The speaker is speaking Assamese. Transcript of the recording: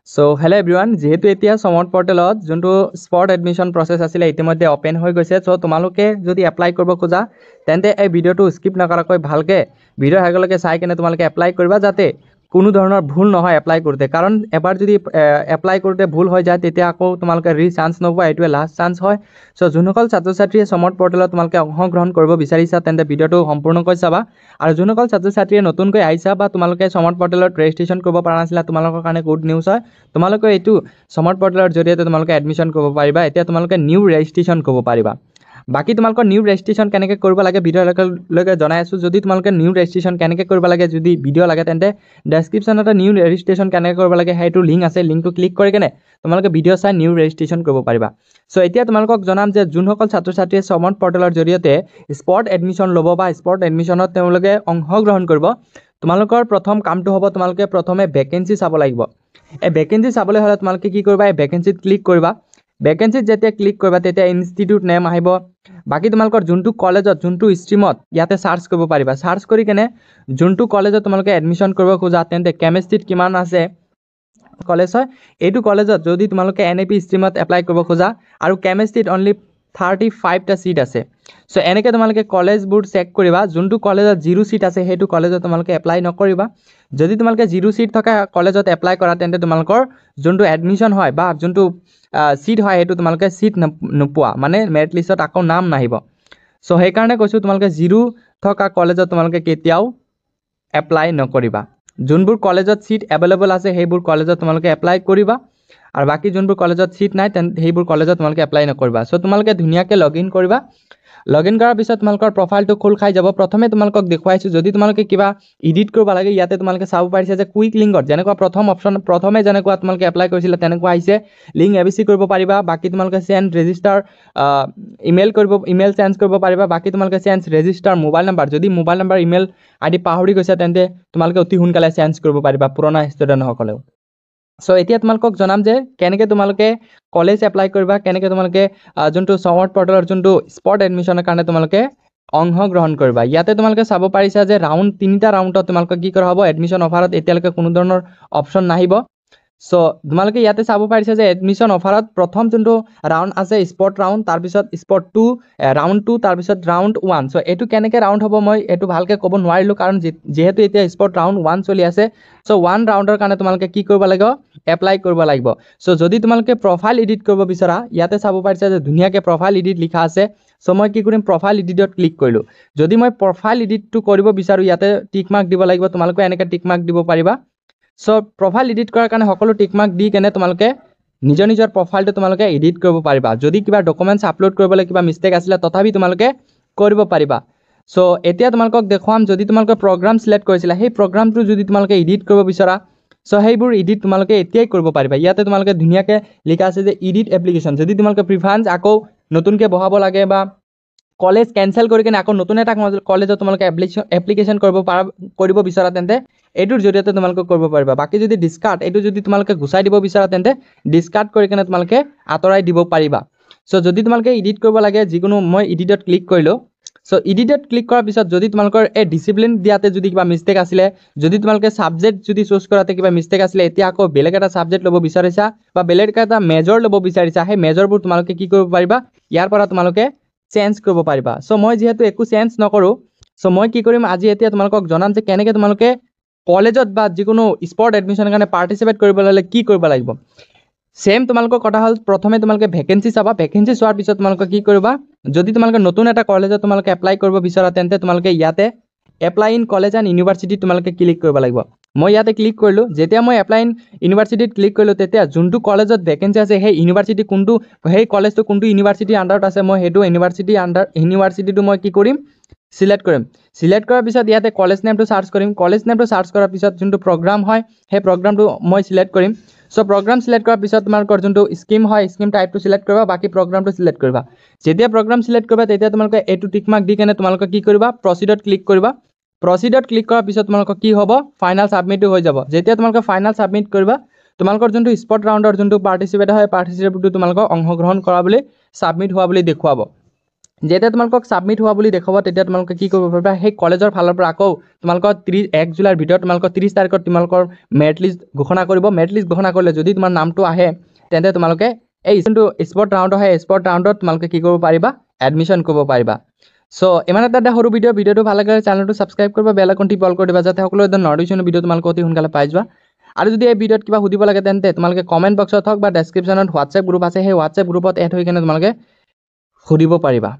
সো হেল্ল' এভৰিৱান, যেহেতু এতিয়া সমৰ্থ পৰ্টেলত যোনটো স্পট এডমিশ্যন প্ৰচেছ আছিলে ইতিমধ্যে অপেন হৈ গৈছে। চ' তোমালোকে যদি এপ্লাই কৰিব খোজা তেন্তে এই ভিডিঅ'টো স্কিপ নকৰাকৈ ভালকৈ ভিডিঅ'ৰ আগলৈকে চাই কেনে তোমালোকে এপ্লাই কৰিবা, যাতে কোনো ধৰণৰ ভুল নহয় এপ্লাই কৰোঁতে। কাৰণ এবাৰ যদি এপ্লাই কৰোঁতে ভুল হৈ যায় তেতিয়া আকৌ তোমালোকে চান্স নোপোৱা, এইটোৱে লাষ্ট চান্স হয়। চ' যোনসকল ছাত্ৰ ছাত্ৰীয়ে সমৰ্থ পৰ্টেলত তোমালোকে অংশগ্ৰহণ কৰিব বিচাৰিছা তেন্তে ভিডিঅ'টো সম্পূৰ্ণকৈ চাবা। আৰু যোনসকল ছাত্ৰ ছাত্ৰীয়ে নতুনকৈ আহিছা বা তোমালোকে সমৰ্থ পৰ্টেলত ৰেজিষ্ট্ৰেশ্যন কৰিব পৰা নাছিলা, তোমালোকৰ কাৰণে গুড নিউজ হয়। তোমালোকে এইটো সমৰ্থ পৰ্টেলৰ জৰিয়তে তোমালোকে এডমিশ্যন কৰিব পাৰিবা। এতিয়া তোমালোকে নিউ ৰেজিষ্ট্ৰেশ্যন কৰিব পাৰিবা। বাকী তোমালোকৰ নিউ ৰেজিষ্ট্ৰেশ্যন কেনেকৈ কৰিব লাগে ভিডিঅ'লৈকে জনাই আছোঁ। যদি তোমালোকে নিউ ৰেজিষ্ট্ৰেশ্যন কেনেকৈ কৰিব লাগে যদি ভিডিঅ' লাগে তেন্তে ডেছক্ৰিপশ্যনত নিউ ৰেজিষ্ট্ৰেশ্যন কেনেকৈ কৰিব লাগে সেইটো লিংক আছে। লিংকটো ক্লিক কৰি কেনে তোমালোকে ভিডিঅ' চাই নিউ ৰেজিষ্ট্ৰেশ্যন কৰিব পাৰিবা। চ' এতিয়া তোমালোকক জনাম যে যোনসকল ছাত্ৰ ছাত্ৰীয়ে সমৰ্থ পৰ্টেলৰ জৰিয়তে স্পট এডমিশ্যন ল'ব বা স্পট এডমিশ্যনত তেওঁলোকে অংশগ্ৰহণ কৰিব, তোমালোকৰ প্ৰথম কামটো হ'ব তোমালোকে প্ৰথমে ভেকেঞ্চি চাব লাগিব। এই ভেকেঞ্চি চাবলৈ হ'লে তোমালোকে কি কৰিবা, এই ভেকেঞ্চিত ক্লিক কৰিবা। ভেকেঞ্চিত যেতিয়া ক্লিক কৰিবা তেতিয়া ইনষ্টিটিউট নেম আহিব। বাকী তোমালোকৰ যোনটো কলেজত যোনটো ষ্ট্ৰীমত ইয়াতে চাৰ্চ কৰিব পাৰিবা। চাৰ্চ কৰি কেনে যোনটো কলেজত তোমালোকে এডমিশ্যন কৰিব খোজা তেন্তে কেমেষ্ট্ৰিত কিমান আছে কলেজ হয়, এইটো কলেজত যদি তোমালোকে NAP ষ্ট্ৰীমত এপ্লাই কৰিব খোজা আৰু কেমেষ্ট্ৰিত অনলি 35টা ছিট আছে। চ' এনেকৈ তোমালোকে কলেজবোৰ চেক কৰিবা। যোনটো কলেজত 0 ছিট আছে সেইটো কলেজত তোমালোকে এপ্লাই নকৰিবা। যদি তোমালোকে 0 ছিট থকা কলেজত এপ্লাই কৰা তেন্তে তোমালোকৰ যোনটো এডমিশ্যন হয় বা যোনটো ছিট হয় সেইটো তোমালোকে ছিট নোপোৱা, মানে মেৰিট লিষ্টত আকৌ নাম নাহিব। চ' সেইকাৰণে কৈছোঁ তোমালোকে 0 থকা কলেজত তোমালোকে কেতিয়াও এপ্লাই নকৰিবা। যোনবোৰ কলেজত ছিট এভেইলেবল আছে সেইবোৰ কলেজত তোমালোকে এপ্লাই কৰিবা, আৰু বাকী যোনবোৰ কলেজত ছিট নাই তেন্তে সেইবোৰ কলেজত তোমালোকে এপ্লাই নকৰিবা। চ' তোমালোকে ধুনীয়াকৈ লগ ইন কৰিবা। লগ ইন কৰাৰ পিছত তোমালোকৰ প্ৰফাইলটো খোল খাই যাব। প্ৰথমে তোমালোকক দেখুৱাইছোঁ যদি তোমালোকে কিবা এডিট কৰিব লাগে ইয়াতে তোমালোকে চাব পাৰিছে যে কুইক লিংকত যেনেকুৱা প্ৰথম অপশ্যন প্ৰথমে যেনেকুৱা তোমালোকে এপ্লাই কৰিছিলে তেনেকুৱা আহিছে। লিংক ABC কৰিব পাৰিবা। বাকী তোমালোকে চেঞ্জ ৰেজিষ্টাৰ ইমেইল চেঞ্জ কৰিব পাৰিবা। বাকী তোমালোকে চেঞ্জ ৰেজিষ্টাৰ মোবাইল নাম্বাৰ, যদি মোবাইল নাম্বাৰ ইমেইল ID পাহৰি গৈছে তেন্তে তোমালোকে অতি সোনকালে চেঞ্জ কৰিব পাৰিবা পুৰণা ষ্টুডেণ্টসকলেও। চ' এতিয়া তোমালোকক জনাম যে কেনেকৈ তোমালোকে কলেজ এপ্লাই কৰিবা, কেনেকৈ তোমালোকে যোনটো সমৰ্থ পৰ্টেলৰ যোনটো স্পট এডমিশ্যনৰ কাৰণে তোমালোকে অংশগ্ৰহণ কৰিবা। ইয়াতে তোমালোকে চাব পাৰিছা যে তিনিটা ৰাউণ্ডত তোমালোকে কি কৰা হ'ব, এডমিশ্যন অফাৰত এতিয়ালৈকে কোনো ধৰণৰ অপশ্যন নাহিব। চ' তোমালোকে ইয়াতে চাব পাৰিছা যে এডমিশ্যন অফাৰত প্ৰথম যোনটো ৰাউণ্ড আছে স্পট ৰাউণ্ড, তাৰপিছত স্পট 2 ৰাউণ্ড 2, তাৰপিছত ৰাউণ্ড 1। চ' এইটো কেনেকৈ ৰাউণ্ড হ'ব মই এইটো ভালকৈ ক'ব নোৱাৰিলোঁ, কাৰণ যিহেতু এতিয়া স্পট ৰাউণ্ড 1 চলি আছে। চ' 1 ৰাউণ্ডৰ কাৰণে তোমালোকে কি কৰিব লাগিব, এপ্লাই কৰিব লাগিব। চ' যদি তোমালোকে প্ৰফাইল এডিট কৰিব বিচৰা ইয়াতে চাব পাৰিছা যে ধুনীয়াকৈ প্ৰফাইল এডিট লিখা আছে। চ' মই কি কৰিম, প্ৰফাইল এডিটত ক্লিক কৰিলোঁ। যদি মই প্ৰফাইল এডিটটো কৰিব বিচাৰোঁ ইয়াতে টিক মাৰ্ক দিব লাগিব। তোমালোকে এনেকৈ টিক মাৰ্ক দিব পাৰিবা। চ' প্ৰফাইল এডিট কৰাৰ কাৰণে সকলো টিক মাৰ্ক দি কেনে তোমালোকে নিজৰ প্ৰফাইলটো তোমালোকে এডিট কৰিব পাৰিবা। যদি কিবা ডকুমেণ্টছ আপলোড কৰিবলৈ কিবা মিষ্টেক আছিলে তথাপি তোমালোকে কৰিব পাৰিবা। চ' এতিয়া তোমালোকক দেখুৱাম যদি তোমালোকে প্ৰগ্ৰাম ছিলেক্ট কৰিছিলা সেই প্ৰগ্ৰামটো যদি তোমালোকে এডিট কৰিব বিচৰা, চ' সেইবোৰ এডিট তোমালোকে এতিয়াই কৰিব পাৰিবা। ইয়াতে তোমালোকে ধুনীয়াকৈ লিখা আছে যে এডিট এপ্লিকেশ্যন। যদি তোমালোকে প্ৰিফাৰেঞ্চ আকৌ নতুনকৈ বহাব লাগে বা কলেজ কেঞ্চেল কৰি কিনে আকৌ নতুন এটা কলেজত তোমালোকে এপ্লিকেশ্যন কৰিব বিচৰা তেন্তে এইটোৰ জৰিয়তে তোমালোকে কৰিব পাৰিবা। বাকী যদি ডিছকাৰ্ড, এইটো যদি তোমালোকে গুচাই দিব বিচৰা তেন্তে ডিছকাৰ্ড কৰি কিনে তোমালোকে আঁতৰাই দিব পাৰিবা। চ' যদি তোমালোকে এডিট কৰিব লাগে যিকোনো মই এডিটত ক্লিক কৰিলোঁ। চ' এডিটত ক্লিক কৰাৰ পিছত যদি তোমালোকৰ এই ডিচিপ্লিন দিয়াতে যদি কিবা মিষ্টেক আছিলে, যদি তোমালোকে ছাবজেক্ট যদি চুজ কৰাতে কিবা মিষ্টেক আছিলে, এতিয়া আকৌ বেলেগ এটা ছাবজেক্ট ল'ব বিচাৰিছা বা বেলেগ এটা মেজৰ ল'ব বিচাৰিছা, সেই মেজৰবোৰ তোমালোকে কি কৰিব পাৰিবা, ইয়াৰ পৰা তোমালোকে চেঞ্জ কৰিব পাৰিবা। চ' মই যিহেতু একো চেঞ্জ নকৰোঁ, চ' মই কি কৰিম আজি এতিয়া তোমালোকক জনাম যে কেনেকৈ তোমালোকে কলেজত বা যিকোনো স্পট এডমিশ্যনৰ কাৰণে পাৰ্টিচিপেট কৰিবলৈ হ'লে কি কৰিব লাগিব। সেম তোমালোকৰ কথা হ'ল প্ৰথমে তোমালোকে ভেকেঞ্চি চাবা। ভেকেঞ্চি চোৱাৰ পিছত তোমালোকে কি কৰিবা, যদি তোমালোকে নতুন এটা কলেজত তোমালোকে এপ্লাই কৰিব বিচৰা তেন্তে তোমালোকে ইয়াতে এপ্লাই ইন কলেজ এণ্ড ইউনিভাৰ্চিটিত তোমালোকে ক্লিক কৰিব লাগিব। মই ইয়াতে ক্লিক কৰিলোঁ। যেতিয়া মই এপ্লাই ইন ইউনিভাৰ্চিটিত ক্লিক কৰিলোঁ তেতিয়া যোনটো কলেজত ভেকেঞ্চি আছে সেই ইউনিভাৰ্চিটি কোনটো, সেই কলেজটো কোনটো ইউনিভাৰ্চিটিৰ আণ্ডাৰত আছে মই সেইটো ইউনিভাৰ্চিটিটো মই কি কৰিম, ছিলেক্ট কৰিম। ছিলেক্ট কৰাৰ পিছত ইয়াতে কলেজ নেমটো চাৰ্চ কৰিম। কলেজ নেমটো চাৰ্চ কৰাৰ পিছত যোনটো প্ৰগ্ৰাম হয় সেই প্ৰগ্ৰামটো মই ছিলেক্ট কৰিম। চ' প্ৰগ্ৰাম ছিলেক্ট কৰাৰ পিছত তোমালোকৰ যোনটো স্কিম হয় স্কিম টাইপটো ছিলেক্ট কৰিবা, বাকী প্ৰগ্ৰামটো ছিলেক্ট কৰিবা। যেতিয়া প্ৰগ্ৰাম ছিলেক্ট কৰিবা তেতিয়া তোমালোকে এইটো টিক মাৰ্ক দি কেনে তোমালোকে কি কৰিবা, প্ৰচিডত ক্লিক কৰিবা। প্ৰচিডত ক্লিক কৰাৰ পিছত তোমালোকৰ কি হ'ব, ফাইনেল ছাবমিটটো হৈ যাব। যেতিয়া তোমালোকে ফাইনেল ছাবমিট কৰিবা তোমালোকৰ যোনটো স্পট ৰাউণ্ডৰ যোনটো পাৰ্টিচিপেট হয় পাৰ্টিচিপেটটো তোমালোকক অংশগ্ৰহণ কৰা বুলি ছাবমিট হোৱা বুলি দেখুৱাব। যেতিয়া তোমালোকক ছাবমিট হোৱা বুলি দেখাব তেতিয়া তোমালোকে কি কৰিব পাৰিবা সেই কলেজৰ ফালৰ পৰা আকৌ তোমালোকৰ 1 জুলাইৰ ভিতৰত তোমালোকৰ 30 তাৰিখত তোমালোকৰ মেৰিট লিষ্ট ঘোষণা কৰিব। মেৰিট লিষ্ট ঘোষণা কৰিলে যদি তোমাৰ নামটো আহে তেন্তে তোমালোকে এই যোনটো স্পট ৰাউণ্ড হয় স্পট ৰাউণ্ডত তোমালোকে কি কৰিব পাৰিবা এডমিশ্যন কৰিব পাৰিবা। সো ইমান এটা সৰু ভিডিঅ'টো ভাল লাগে চেনেলটো ছাবস্ক্ৰাইব কৰিবা, বেল আইকনটি অল কৰি দিবা যাতে সকলো এটা নটিফিকেশ্যন ভিডিঅ' তোমালোকে অতি সোনকালে পাই যোৱা। আৰু যদি এই ভিডিঅ'ত কিবা সুধিব লাগে তেন্তে তোমালোকে কমেণ্ট বক্সত হওক বা ডেছক্ৰিপশ্যনত হোৱাটছএপ গ্ৰুপ আছে সেই হোৱাটছএপ গ্ৰুপত এড হৈ কিনে তোমালোকে সুধিব পাৰিবা।